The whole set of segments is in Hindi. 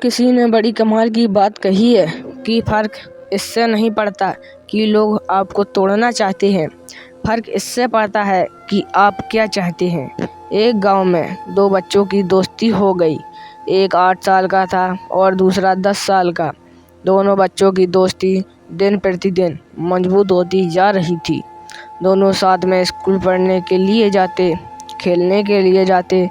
किसी ने बड़ी कमाल की बात कही है कि फ़र्क इससे नहीं पड़ता कि लोग आपको तोड़ना चाहते हैं, फ़र्क इससे पड़ता है कि आप क्या चाहते हैं। एक गांव में दो बच्चों की दोस्ती हो गई। एक 8 साल का था और दूसरा 10 साल का। दोनों बच्चों की दोस्ती दिन प्रतिदिन मजबूत होती जा रही थी। दोनों साथ में स्कूल पढ़ने के लिए जाते, खेलने के लिए जाते।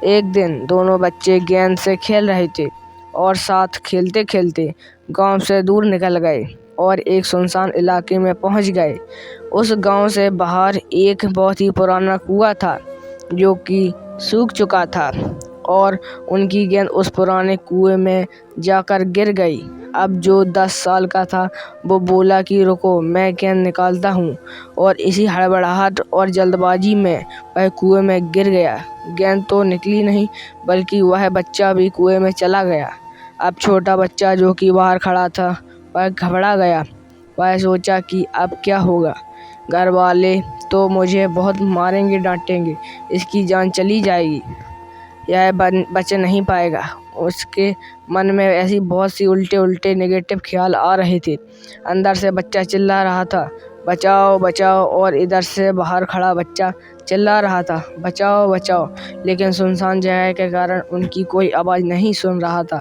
एक दिन दोनों बच्चे गेंद से खेल रहे थे और साथ खेलते खेलते गांव से दूर निकल गए और एक सुनसान इलाके में पहुंच गए। उस गांव से बाहर एक बहुत ही पुराना कुआं था जो कि सूख चुका था और उनकी गेंद उस पुराने कुएं में जाकर गिर गई। अब जो 10 साल का था वो बोला कि रुको, मैं गेंद निकालता हूँ, और इसी हड़बड़ाहट और जल्दबाजी में वह कुएं में गिर गया। गेंद तो निकली नहीं बल्कि वह बच्चा भी कुएं में चला गया। अब छोटा बच्चा जो कि बाहर खड़ा था वह घबरा गया। वह सोचा कि अब क्या होगा, घर वाले तो मुझे बहुत मारेंगे डांटेंगे, इसकी जान चली जाएगी, यह बच नहीं पाएगा। उसके मन में ऐसी बहुत सी उल्टे नेगेटिव ख्याल आ रहे थे। अंदर से बच्चा चिल्ला रहा था, बचाओ बचाओ, और इधर से बाहर खड़ा बच्चा चिल्ला रहा था, बचाओ बचाओ। लेकिन सुनसान जगह के कारण उनकी कोई आवाज़ नहीं सुन रहा था।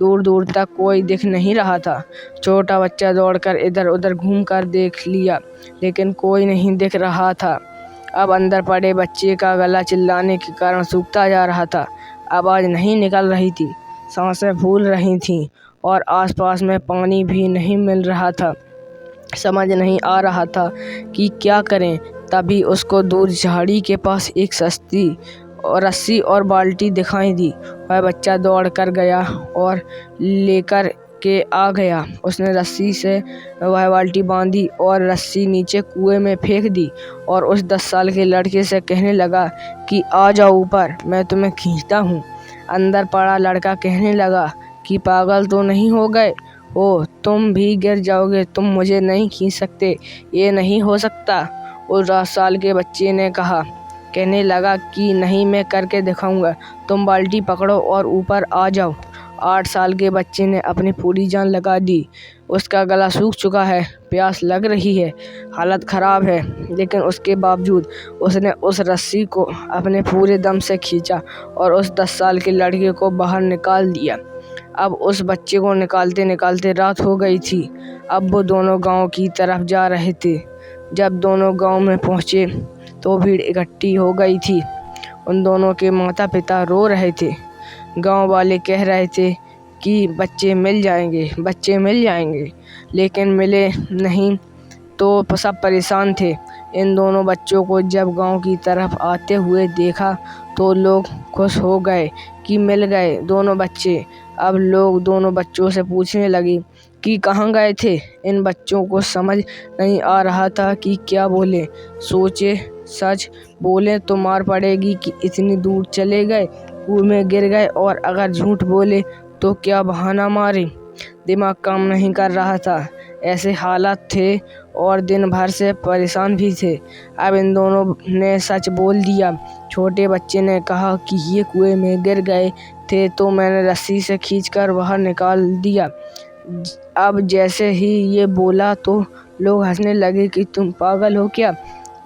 दूर दूर तक कोई दिख नहीं रहा था। छोटा बच्चा दौड़कर इधर उधर घूमकर देख लिया लेकिन कोई नहीं दिख रहा था। अब अंदर पड़े बच्चे का गला चिल्लाने के कारण सूखता जा रहा था। आवाज़ नहीं निकल रही थी, सांसें फूल रही थीं और आसपास में पानी भी नहीं मिल रहा था। समझ नहीं आ रहा था कि क्या करें। तभी उसको दूर झाड़ी के पास एक सस्ती और रस्सी और बाल्टी दिखाई दी। वह बच्चा दौड़ कर गया और लेकर के आ गया। उसने रस्सी से वह बाल्टी बांधी और रस्सी नीचे कुएं में फेंक दी और उस 10 साल के लड़के से कहने लगा कि आ जाओ ऊपर, मैं तुम्हें खींचता हूँ। अंदर पड़ा लड़का कहने लगा कि पागल तो नहीं हो गए हो, तुम भी गिर जाओगे, तुम मुझे नहीं खींच सकते, ये नहीं हो सकता। उस 10 साल के बच्चे ने कहने लगा कि नहीं, मैं करके दिखाऊंगा, तुम बाल्टी पकड़ो और ऊपर आ जाओ। 8 साल के बच्चे ने अपनी पूरी जान लगा दी। उसका गला सूख चुका है, प्यास लग रही है, हालत ख़राब है, लेकिन उसके बावजूद उसने उस रस्सी को अपने पूरे दम से खींचा और उस 10 साल के लड़के को बाहर निकाल दिया। अब उस बच्चे को निकालते निकालते रात हो गई थी। अब वो दोनों गांव की तरफ जा रहे थे। जब दोनों गांव में पहुंचे तो भीड़ इकट्ठी हो गई थी। उन दोनों के माता पिता रो रहे थे। गांव वाले कह रहे थे कि बच्चे मिल जाएंगे, लेकिन मिले नहीं तो सब परेशान थे। इन दोनों बच्चों को जब गांव की तरफ आते हुए देखा तो लोग खुश हो गए कि मिल गए दोनों बच्चे। अब लोग दोनों बच्चों से पूछने लगे कि कहाँ गए थे। इन बच्चों को समझ नहीं आ रहा था कि क्या बोले। सोचे सच बोले तो मार पड़ेगी कि इतनी दूर चले गए, कुएं में गिर गए, और अगर झूठ बोले तो क्या बहाना मारे। दिमाग काम नहीं कर रहा था। ऐसे हालात थे और दिन भर से परेशान भी थे। अब इन दोनों ने सच बोल दिया। छोटे बच्चे ने कहा कि ये कुएं में गिर गए थे तो मैंने रस्सी से खींचकर बाहर निकाल दिया। अब जैसे ही ये बोला तो लोग हंसने लगे कि तुम पागल हो क्या,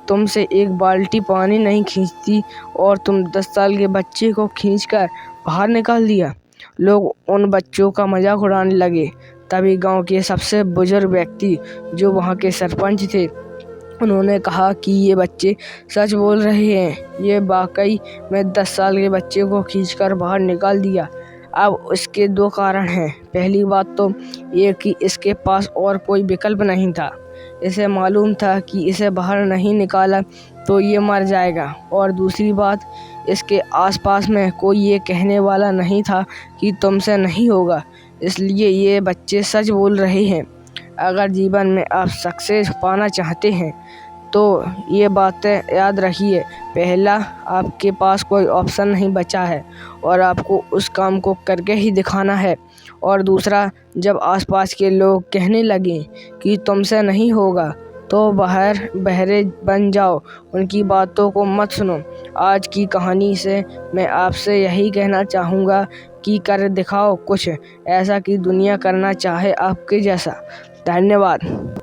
तुमसे एक बाल्टी पानी नहीं खींचती और तुम 10 साल के बच्चे को खींचकर बाहर निकाल दिया। लोग उन बच्चों का मजाक उड़ाने लगे। तभी गांव के सबसे बुजुर्ग व्यक्ति जो वहां के सरपंच थे, उन्होंने कहा कि ये बच्चे सच बोल रहे हैं, ये वाकई में 10 साल के बच्चे को खींचकर बाहर निकाल दिया। अब इसके 2 कारण हैं। पहली बात तो ये कि इसके पास और कोई विकल्प नहीं था। इसे मालूम था कि इसे बाहर नहीं निकाला तो ये मर जाएगा, और दूसरी बात, इसके आसपास में कोई ये कहने वाला नहीं था कि तुमसे नहीं होगा, इसलिए ये बच्चे सच बोल रहे हैं। अगर जीवन में आप सक्सेस पाना चाहते हैं तो ये बातें याद रखिए। पहला, आपके पास कोई ऑप्शन नहीं बचा है और आपको उस काम को करके ही दिखाना है। और दूसरा, जब आसपास के लोग कहने लगें कि तुमसे नहीं होगा तो बहरे बन जाओ, उनकी बातों को मत सुनो। आज की कहानी से मैं आपसे यही कहना चाहूँगा कि कर दिखाओ कुछ ऐसा कि दुनिया करना चाहे आपके जैसा। धन्यवाद।